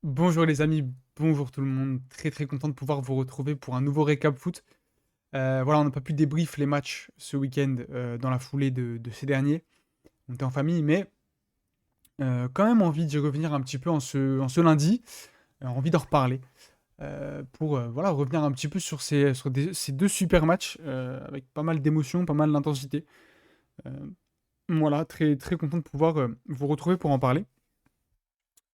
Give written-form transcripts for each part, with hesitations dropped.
Bonjour les amis, bonjour tout le monde. Très très content de pouvoir vous retrouver pour un nouveau récap foot. Voilà, on n'a pas pu débrief les matchs ce week-end dans la foulée de ces derniers. On était en famille, mais quand même envie d'y revenir un petit peu en ce lundi. Envie d'en reparler pour voilà, revenir un petit peu sur ces deux super matchs avec pas mal d'émotions, pas mal d'intensité. Euh, voilà, très très content de pouvoir vous retrouver pour en parler.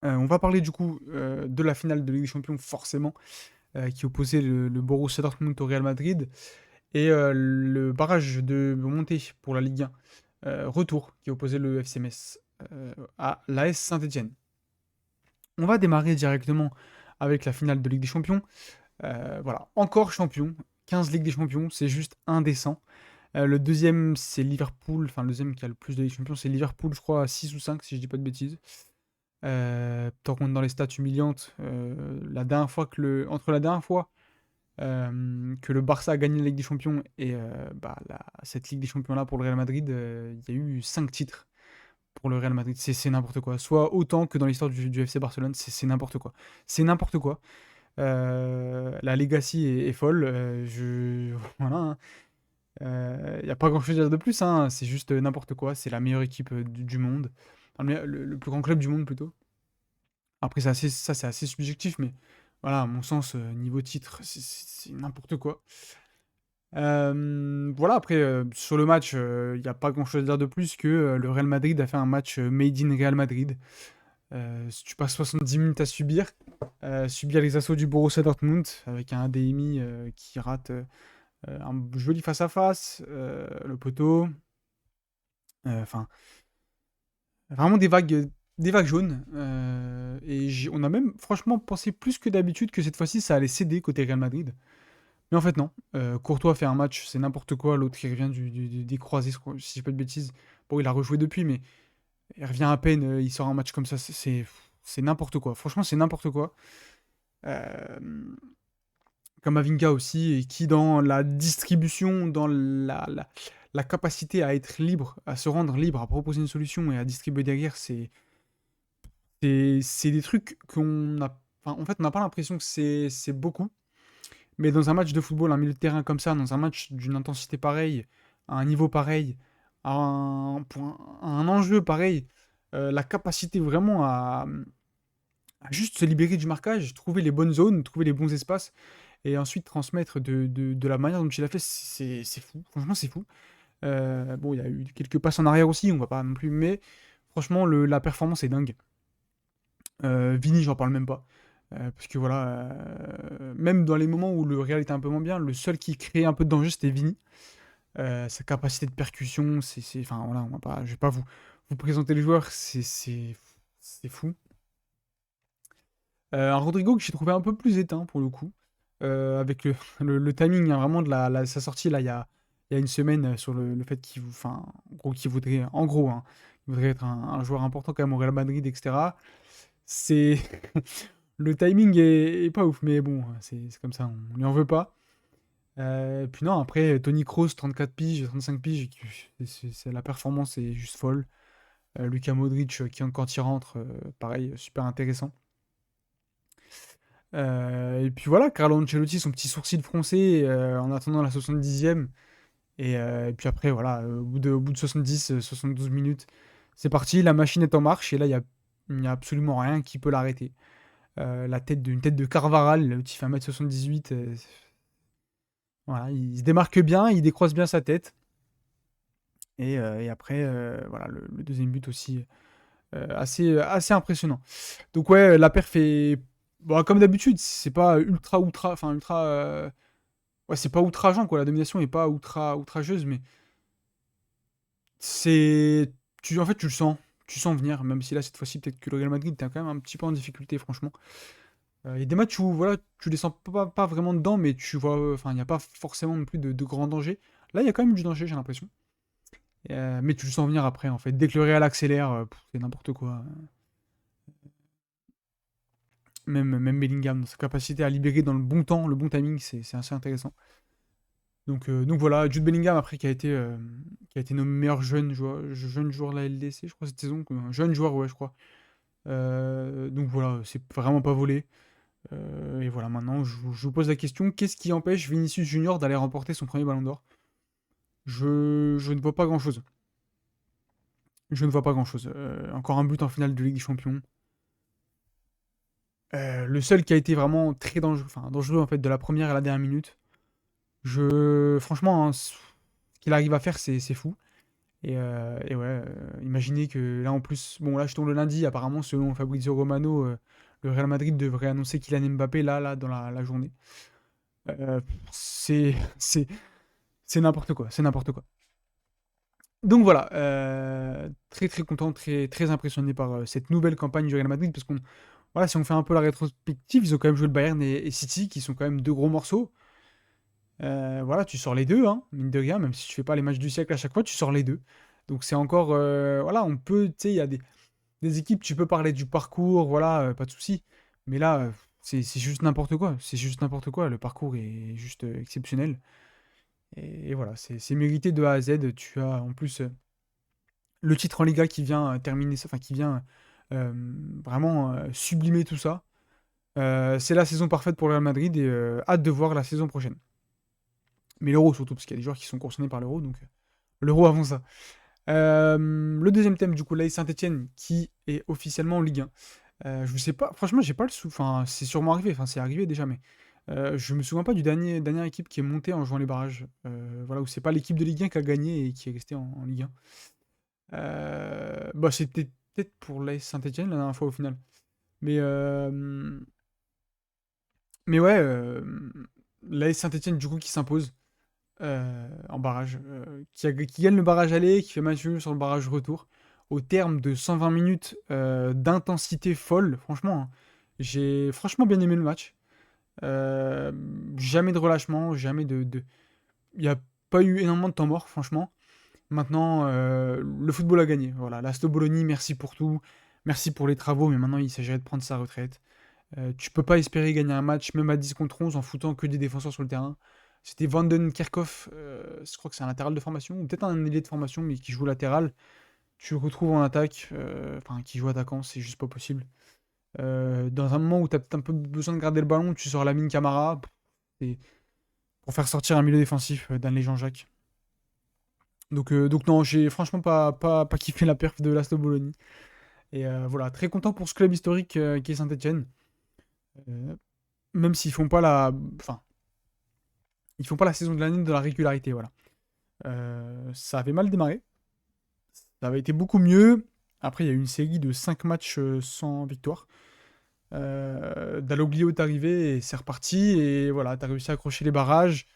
On va parler du coup de la finale de Ligue des Champions forcément qui opposait le Borussia Dortmund au Real Madrid, et le barrage de montée pour la Ligue 1, retour, qui opposait le FC Metz à l'AS Saint-Etienne. On va démarrer directement avec la finale de Ligue des Champions. Voilà, encore champion, 15 Ligue des Champions, c'est juste indécent. Le deuxième, c'est Liverpool, enfin le deuxième qui a le plus de Ligue des Champions, c'est Liverpool, je crois, à 6 ou 5, si je dis pas de bêtises. Tant qu'on est dans les stats humiliantes, entre la dernière fois que le Barça a gagné la Ligue des Champions et bah, cette Ligue des Champions-là pour le Real Madrid, il y a eu 5 titres pour le Real Madrid. C'est n'importe quoi. Soit autant que dans l'histoire du FC Barcelone, c'est n'importe quoi. C'est n'importe quoi. La legacy est folle. Voilà, hein. Il n'y a pas grand-chose à dire de plus, hein. C'est juste n'importe quoi. C'est la meilleure équipe du monde. Enfin, le plus grand club du monde plutôt. Après, c'est assez subjectif, mais voilà, à mon sens, niveau titre, c'est n'importe quoi. Voilà, après, sur le match, il y a pas grand-chose à dire de plus que, le Real Madrid a fait un match, made in Real Madrid. Si tu passes 70 minutes à subir les assauts du Borussia Dortmund avec un ADMI, qui rate, un joli face à face, le poteau, enfin, vraiment des vagues jaunes, et on a même franchement pensé plus que d'habitude que cette fois-ci ça allait céder côté Real Madrid. Mais en fait, non. Courtois fait un match, c'est n'importe quoi. L'autre, il revient des croisés, si je dis pas de bêtises. Bon, il a rejoué depuis, mais il revient à peine. Il sort un match comme ça. C'est n'importe quoi. Franchement, c'est n'importe quoi. Euh, Kamavinga aussi, et qui, dans la distribution, dans la capacité à être libre, à se rendre libre, à proposer une solution et à distribuer derrière, c'est des trucs qu'on a. Enfin, en fait, on n'a pas l'impression que c'est beaucoup. Mais dans un match de football, un milieu de terrain comme ça, dans un match d'une intensité pareille, à un niveau pareil, à un enjeu pareil, la capacité vraiment à juste se libérer du marquage, trouver les bonnes zones, trouver les bons espaces, et ensuite transmettre de la manière dont il a fait, c'est fou. Franchement, c'est fou. Bon, il y a eu quelques passes en arrière aussi, on va pas non plus, mais franchement, la performance est dingue. Vini, j'en parle même pas. Parce que voilà, même dans les moments où le Real était un peu moins bien, le seul qui créait un peu de danger, c'était Vini. Sa capacité de percussion, enfin voilà, je vais pas vous présenter les joueurs, c'est fou. Un Rodrigo que j'ai trouvé un peu plus éteint pour le coup, avec le timing, hein, vraiment de sa sortie là, il y a une semaine, sur le fait enfin, en gros, en gros, hein, il voudrait être un joueur important quand même au Real Madrid, etc. C'est Le timing est pas ouf, mais bon, c'est comme ça, on lui en veut pas. Puis non, après, Tony Kroos, 34 piges, 35 piges, la performance est juste folle. Luka Modric, quand il rentre, pareil, super intéressant. Et puis voilà, Carlo Ancelotti, son petit sourcil froncé en attendant la 70e. Et puis après, voilà, au bout de 70, 72 minutes, c'est parti, la machine est en marche, et là, il y a absolument rien qui peut l'arrêter. Une tête de Carvaral, le petit fait 1m78. Voilà, il se démarque bien, il décroise bien sa tête. Et après, voilà, le deuxième but aussi, assez impressionnant. Donc ouais, la perf est, bon, comme d'habitude, c'est pas enfin ultra, ouais, c'est pas outrageant quoi. La domination est pas outrageuse, mais c'est, en fait, tu sens venir. Même si là, cette fois-ci, peut-être que le Real Madrid était quand même un petit peu en difficulté, franchement. Il y a des matchs où voilà, tu les sens pas vraiment dedans, mais tu vois, enfin, il n'y a pas forcément non plus de grands dangers. Là, il y a quand même du danger, j'ai l'impression. Mais tu le sens venir après, en fait. Dès que le Real accélère, c'est n'importe quoi. Même Bellingham, dans sa capacité à libérer dans le bon temps, le bon timing, c'est assez intéressant. Donc voilà, Jude Bellingham, après, qui a été nommé meilleur jeune joueur de la LDC, je crois, cette saison. Un jeune joueur, ouais, je crois. Donc voilà, c'est vraiment pas volé. Et voilà, maintenant, je vous pose la question, qu'est-ce qui empêche Vinicius Junior d'aller remporter son premier Ballon d'Or? Je ne vois pas grand-chose. Je ne vois pas grand-chose. Encore un but en finale de Ligue des Champions. Le seul qui a été vraiment très dangereux, enfin dangereux en fait de la première à la dernière minute. Franchement, hein, ce qu'il arrive à faire, c'est fou. Et ouais, imaginez que là en plus, bon là je tombe le lundi, apparemment selon Fabrizio Romano, le Real Madrid devrait annoncer Kylian Mbappé là dans la journée. Euh, c'est c'est c'est n'importe quoi, c'est n'importe quoi. Donc voilà, très très content, très très impressionné par cette nouvelle campagne du Real Madrid parce qu'on voilà, si on fait un peu la rétrospective, ils ont quand même joué le Bayern et City qui sont quand même deux gros morceaux. Voilà, tu sors les deux, hein, mine de rien, même si tu fais pas les matchs du siècle à chaque fois, tu sors les deux. Donc c'est encore, voilà, on peut, tu sais, il y a des équipes, tu peux parler du parcours, voilà, pas de souci. Mais là, c'est juste n'importe quoi. C'est juste n'importe quoi. Le parcours est juste exceptionnel. Et voilà, c'est mérité de A à Z. Tu as en plus le titre en Liga qui vient terminer ça, enfin qui vient euh, vraiment sublimer tout ça. C'est la saison parfaite pour le Real Madrid et hâte de voir la saison prochaine. Mais l'Euro surtout, parce qu'il y a des joueurs qui sont concernés par l'Euro, donc l'Euro avant ça. Le deuxième thème, du coup, l'AS Saint-Etienne, qui est officiellement en Ligue 1. Je sais pas, franchement, j'ai pas le sou. Enfin, c'est sûrement arrivé, enfin, c'est arrivé déjà, mais je me souviens pas du dernière équipe qui est montée en jouant les barrages. Voilà, où c'est pas l'équipe de Ligue 1 qui a gagné et qui est restée en Ligue 1. Bah, c'était peut-être pour l'AS Saint-Etienne la dernière fois au final. Mais, euh, mais ouais, l'AS Saint-Etienne, du coup, qui s'impose en barrage, qui gagne le barrage aller, qui fait match nul sur le barrage retour, au terme de 120 minutes d'intensité folle, franchement, hein. J'ai franchement bien aimé le match. Euh, Jamais de relâchement, jamais de. Il n'y a pas eu énormément de temps mort, franchement. Maintenant, le football a gagné. Voilà, l'Asto Bologna, merci pour tout. Merci pour les travaux, mais maintenant il s'agirait de prendre sa retraite. Tu peux pas espérer gagner un match, même à 10 contre 11, en foutant que des défenseurs sur le terrain. C'était Vanden Kerkhoff, je crois que c'est un latéral de formation, ou peut-être un ailier de formation, mais qui joue latéral. Tu le retrouves en attaque, enfin qui joue attaquant, c'est juste pas possible. Dans un moment où tu as peut-être un peu besoin de garder le ballon, tu sors Lamine Camara pour faire sortir un milieu défensif d'Anne Jean-Jacques. Donc non, j'ai franchement pas kiffé la perf de l'Asto Bologna. Et voilà, très content pour ce club historique qui est Saint-Etienne. Euh, Même s'ils font pas la. Enfin, ils font pas la saison de l'année de la régularité, voilà. Ça avait mal démarré. Ça avait été beaucoup mieux. Après, il y a eu une série de 5 matchs sans victoire. Dalloglio est arrivé et c'est reparti. Et voilà, t'as réussi à accrocher les barrages.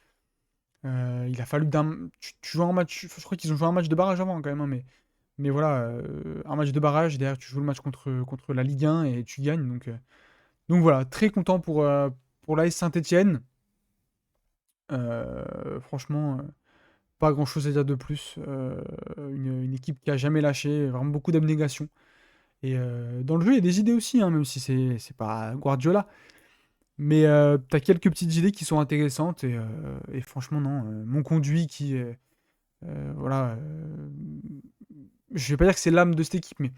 Il a fallu d'un. Tu joues un match. Je crois qu'ils ont joué un match de barrage avant quand même, hein, mais voilà, un match de barrage. Derrière, tu joues le match contre la Ligue 1 et tu gagnes. Donc voilà, très content pour l'AS Saint-Etienne. Franchement, pas grand-chose à dire de plus. Une équipe qui a jamais lâché, vraiment beaucoup d'abnégation. Et dans le jeu, il y a des idées aussi, hein, même si c'est pas Guardiola. Mais t'as quelques petites idées qui sont intéressantes. Et franchement, non. Mon conduit qui est. Voilà. Je vais pas dire que c'est l'âme de cette équipe, mais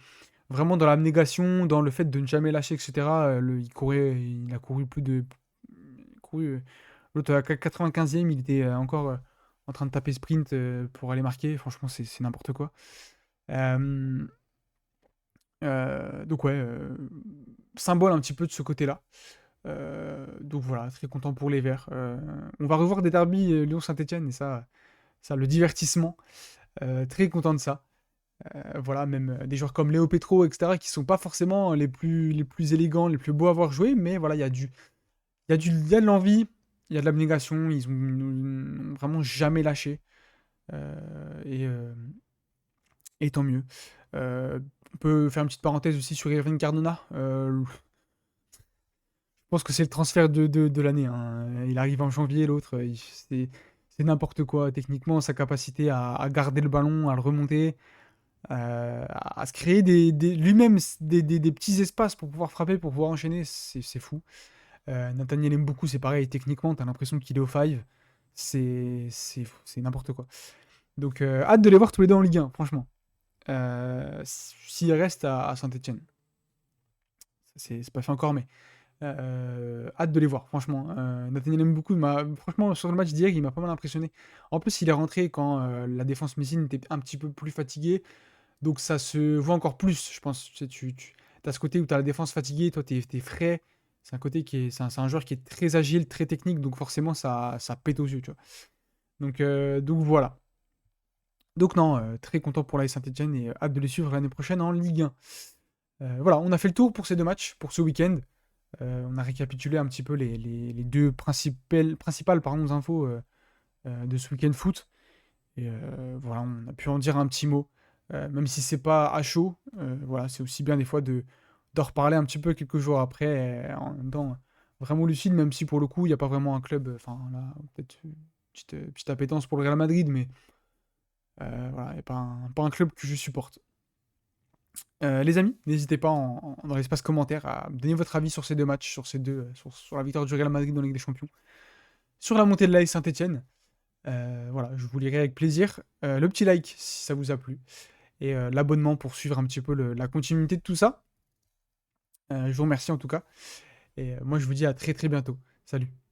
vraiment dans l'abnégation, dans le fait de ne jamais lâcher, etc. Il a couru plus de. Couru, l'autre à 95e, il était encore en train de taper sprint pour aller marquer. Franchement, c'est n'importe quoi. Euh, donc ouais, symbole un petit peu de ce côté-là. Donc voilà, très content pour les Verts. On va revoir des derbies Lyon-Saint-Etienne et ça, le divertissement. Très content de ça. Voilà, même des joueurs comme Léo Petro, etc., qui sont pas forcément les plus élégants, les plus beaux à avoir joué, mais voilà, il y a de l'envie, il y a de l'abnégation, ils ont vraiment jamais lâché. Et, et tant mieux. On peut faire une petite parenthèse aussi sur Irving Cardona. Je pense que c'est le transfert de l'année, hein. Il arrive en janvier, l'autre, c'est n'importe quoi. Techniquement, sa capacité à garder le ballon, à le remonter, à se créer lui-même des petits espaces pour pouvoir frapper, pour pouvoir enchaîner, c'est fou. Nathaniel Mboukou, c'est pareil, techniquement, t'as l'impression qu'il est au five. C'est n'importe quoi. Donc, hâte de les voir tous les deux en Ligue 1, franchement. S'il reste à Saint-Etienne. c'est pas fait encore, mais hâte de les voir, franchement. Nathaniel Mboukou, franchement, sur le match d'hier, il m'a pas mal impressionné. En plus, il est rentré quand la défense messine était un petit peu plus fatiguée, donc ça se voit encore plus, je pense. Tu sais, tu as ce côté où tu as la défense fatiguée, toi, tu es frais. C'est un côté c'est un joueur qui est très agile, très technique, donc forcément, ça pète aux yeux, tu vois. Donc voilà. Donc non, très content pour l'AS Saint-Etienne et hâte de les suivre l'année prochaine en Ligue 1. Voilà, on a fait le tour pour ces deux matchs, pour ce week-end. On a récapitulé un petit peu les deux principales pardon, infos de ce week-end foot. Et voilà, on a pu en dire un petit mot. Même si c'est pas à chaud, voilà, c'est aussi bien des fois d'en reparler un petit peu quelques jours après, en même temps, vraiment lucide, même si pour le coup, il n'y a pas vraiment un club, enfin là, peut-être une petite appétence pour le Real Madrid, mais voilà, il n'y a pas un club que je supporte. Les amis, n'hésitez pas dans l'espace commentaire à me donner votre avis sur ces deux matchs, sur la victoire du Real Madrid dans la Ligue des Champions, sur la montée de l'AS Saint-Etienne. Voilà, je vous lirai avec plaisir. Le petit like si ça vous a plu, et l'abonnement pour suivre un petit peu la continuité de tout ça. Je vous remercie en tout cas, et moi je vous dis à très très bientôt. Salut.